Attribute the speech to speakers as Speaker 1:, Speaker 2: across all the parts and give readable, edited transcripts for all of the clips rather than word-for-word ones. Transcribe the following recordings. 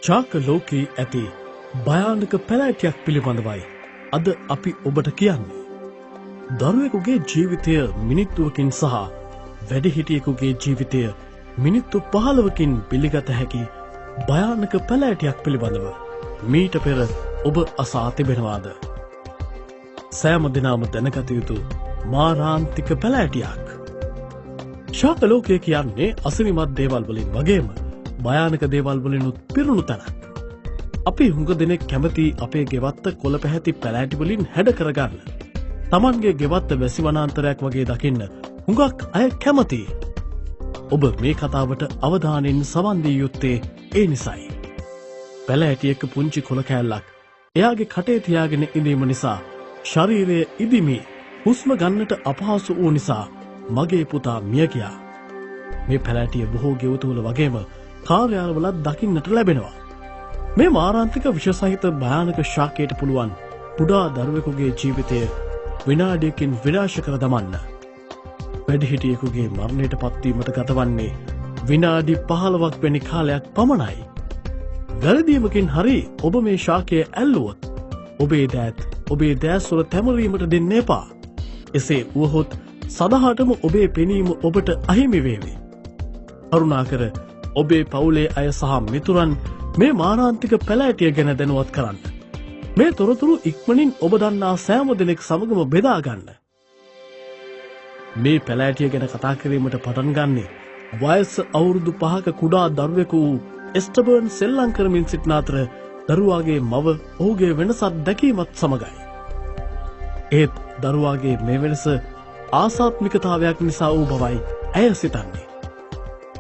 Speaker 1: ශාක ලෝකයේ ඇති භයානක පැලැටියක් පිළිබඳවයි අද අපි ඔබට කියන්නේ. දරුවෙකුගේ ජීවිතය මිනිත්තුවකින් සහ වැඩිහිටියෙකුගේ ජීවිතය මිනිත්තු 15කින් පිළිගත හැකි භයානක පැලැටියක් පිළිබඳව මීට පෙර ඔබ අසා තිබෙනවාද? සෑම දිනම දැනගත යුතු මාරාන්තික පැලැටියක්. ශාක ලෝකය කියන්නේ අසිරිමත් දේවල් වලින් වගේම භයානක දේවල් වලිනුත් පිරුණු තැනක්. අපි හුඟ දෙනෙක් කැමති අපේ ගෙවත්ත කොළ පැහැති පැලෑටි වලින් හැඩ කරගන්න. Tamanගේ ගෙවත්ත වැසි වනාන්තරයක් වගේ දකින්න හුඟක් අය කැමතියි. ඔබ මේ කතාවට අවධානයෙන් සවන් දිය යුත්තේ ඒ නිසයි. පැලෑටියක පුංචි කොළ කෑල්ලක් එයාගේ කටේ තියාගෙන ඉඳීම නිසා ශරීරය ඉදිමි හුස්ම ගන්නට අපහසු වූ නිසා මගේ පුතා මිය ගියා. මේ පැලෑටිය බොහෝ ගෙවතුවල වගේම කාර්යාලවලත් දකින්නට ලැබෙනවා. මේ මාරාන්තික විෂ සහිත භයානක ශාකයට පුළුවන් කුඩා දරුවෙකුගේ ජීවිතය විනාඩියකින් විනාශ කර දමන්න. වැඩිහිටියෙකුගේ මරණයට පත්වීමට ගතවන්නේ විනාඩි 15ක් වැනි කාලයක් පමණයි. වැරදීමකින් හරි ඔබ මේ ශාකය ඇල්ලුවොත් ඔබේ දෑස්වල තැමරීමට දෙන්න එපා. එසේ වුවහොත් සදහටම ඔබේ පෙනීම ඔබට අහිමි වේවි. කරුණාකර ඔබේ පවුලේ අය සහ මිතුරන් මේ මාරාන්තික පැලෑටිය ගැන දැනුවත් කරන්න. මේ තොරතුරු ඉක්මනින් ඔබ දන්නා සෑම දෙනෙක් සමගම බෙදා ගන්න. මේ පැලෑටිය ගැන කතා කිරීමට පටන් ගන්නේ වයස අවුරුදු 5ක කුඩා දරුවෙකු වූ එස්ටබර්න් සෙල්ලම් කරමින් සිටින අතර දරුවාගේ මව ඔහුගේ වෙනසක් දැකීමත් සමගයි. ඒත් දරුවාගේ මේ වෙනස ආසාත්මිකතාවයක් නිසා වූ බවයි ඇය සිතන්නේ.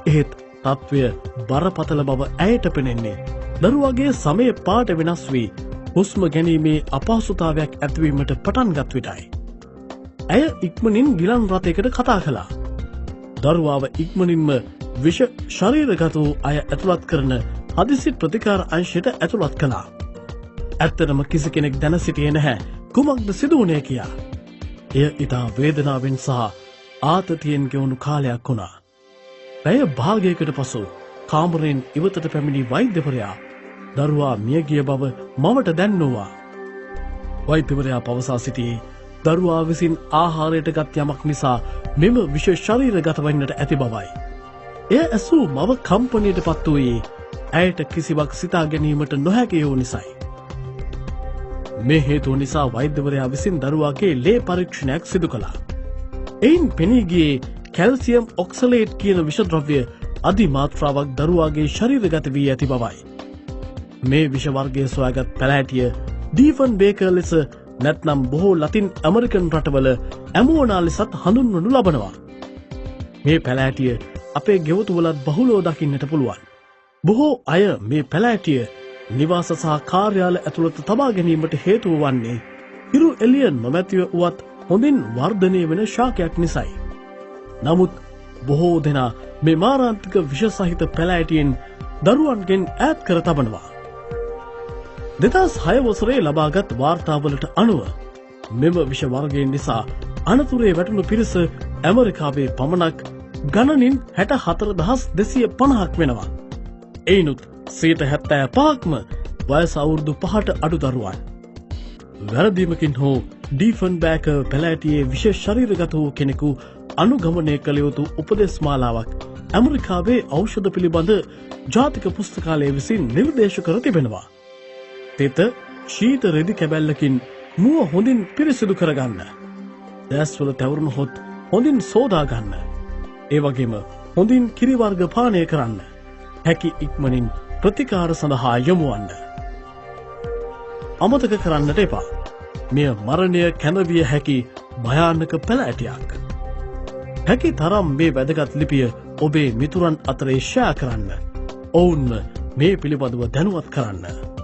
Speaker 1: ඒත් තත්වය බරපතල බව ඇයට පෙනෙන්නේ දරුවාගේ සමය පාට වෙනස් වී හුස්ම ගැනීමේ අපහසුතාවයක් ඇතිවීමට පටන්ගත් විටයි. ඇය ඉක්මනින් ගිලන් රථයකට කතා කළා. දරුවාව ඉක්මනින්ම විෂ ශරීරගත වූ අය ඇතුළත් කරන හදිසි ප්‍රතිකාර අංශයට ඇතුළත් කළා. ඇත්තටම කිසි කෙනෙක් දැන සිටියේ නැහැ කුමක්ද සිදු වුණේ කියා. එය ඉතා වේදනාවෙන් සහ ආතතියෙන් ගෙවුණු කාලයක් වුණා. පැය භාගයකට පසු කාමරයෙන් ඉවතට පැමිණි වෛද්‍යවරයා දරුවා මිය ගිය බව මවට දැන්වුවා. වෛද්‍යවරයා පවසා සිටියේ දරුවා විසින් ආහාරයට ගත් යමක් නිසා මෙම විෂ ශරීරගත වන්නට ඇති බවයි. එය ඇසූ මව කම්පනයට පත් වූයේ ඇයට කිසිවක් සිතා ගැනීමට නොහැකි වූ නිසයි. මේ හේතුව නිසා වෛද්‍යවරයා විසින් දරුවාගේ ලේ පරීක්ෂණයක් සිදු කළා. එයින් පෙනී ගියේ කැල්සියම් ඔක්සලේට් කියන විෂද්‍රව්‍ය අධිමාත්‍රාවක් දරුවාගේ ශරීරගත වී ඇති බවයි. මේ විෂ වර්ගයේ සොයාගත් පැලෑටිය ඩීෆන් බේකර් ලෙස නැත්නම් බොහෝ ලතින් ඇමරිකන් රටවල ඇමෝනා ලෙසත් හඳුන්වනු ලබනවා. මේ පැලෑටිය අපේ ගෙවතුවලත් බහුලව දකින්නට පුළුවන්. බොහෝ අය මේ පැලෑටිය නිවාස සහ කාර්යාල ඇතුළත තබා ගැනීමට හේතුව වන්නේ හිරු එළිය නොමැතිව වුවත් හොඳින් වර්ධනය වෙන ශාකයක් නිසයි. නමුත් බොහෝ දෙනා මේ මාරාන්තික විෂ සහිත පැලෑටියෙන් දරුවන්ගෙන් ඈත් කර තබනවා. 2006 වසරේ ලබාගත් වාර්තාවලට අනුව මෙම විෂ වර්ගයෙන් නිසා අනතුරේ වැටුණු පිරිස ඇමරිකාවේ පමණක් ගණනින් 64250ක් වෙනවා. එයිනුත් 75%ක්ම වයස අවුරුදු 5ට අඩු දරුවන්. වැරදීමකින් හෝ ඩීෆන් බේකර් පැලෑටියේ විශේෂ ශරීරගත වූ කෙනෙකු අනුගමනය කළ යුතු උපදෙස් මාලාවක් ඇමරිකාවේ ඖෂධ පිළිබඳ ජාතික පුස්තකාලය විසින් නිර්දේශ කර තිබෙනවා. තෙත ශීත රෙදි කැබැල්ලකින් මුව හොඳින් පිරිසිදු කරගන්න. දෑස්වල තැවරුණු හොත් හොඳින් සෝදා ගන්න. ඒ වගේම හොඳින් කිරි වර්ග පානය කරන්න. හැකි ඉක්මනින් ප්‍රතිකාර සඳහා යොමුවන්න. අමතක කරන්නට එපා. මෙය මරණය කැඳවිය හැකි භයානක පැලෑටියක්. හැකි තරම් මේ වැදගත් ලිපිය ඔබේ මිතුරන් අතරේ ෂෙයා කරන්න. ඔවුන්ව මේ පිළිබඳව දැනුවත් කරන්න.